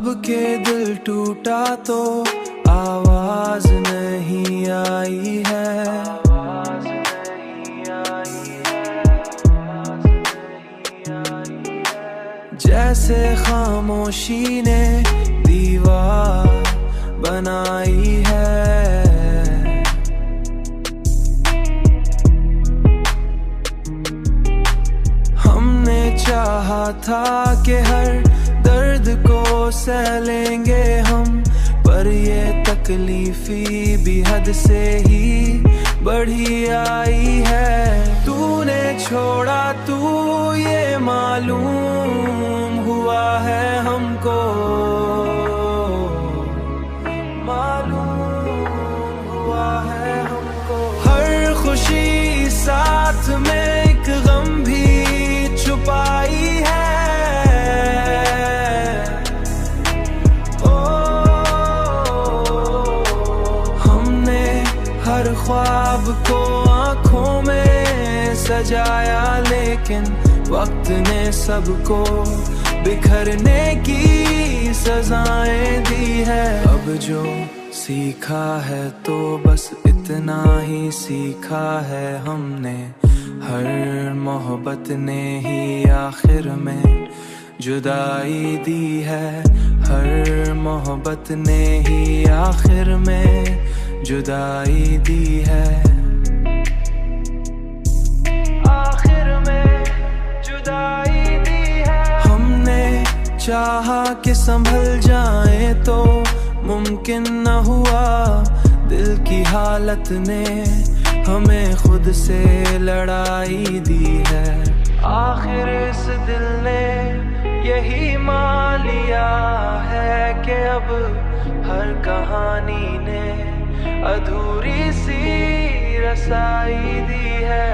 अब के दिल टूटा तो आवाज नहीं आई है। जैसे खामोशी ने दीवार बनाई है। हमने चाहा था कि हर दर्द को सह लेंगे हम, पर ये तकलीफी भी हद से ही बढ़ी आई है। तूने छोड़ा तू ये मालूम हुआ है हमको, मालूम हुआ है हमको। हर खुशी साथ में एक गम भी छुपाई है। ओ हमने हर ख्वाब को आँखों में सजाया, लेकिन वक्त ने सबको बिखरने की सजाएं दी है। अब जो सीखा है तो बस इतना ही सीखा है हमने, हर मोहब्बत ने ही आखिर में जुदाई दी है। हर मोहब्बत ने ही आखिर में जुदाई दी है। आखिर में जुदाई दी है। हमने चाहा कि संभल जाए तो मुमकिन न हुआ, दिल की हालत ने हमें खुद से लड़ाई दी है। आखिर इस दिल ने यही मान लिया है कि अब हर कहानी ने अधूरी सी रसाई दी है।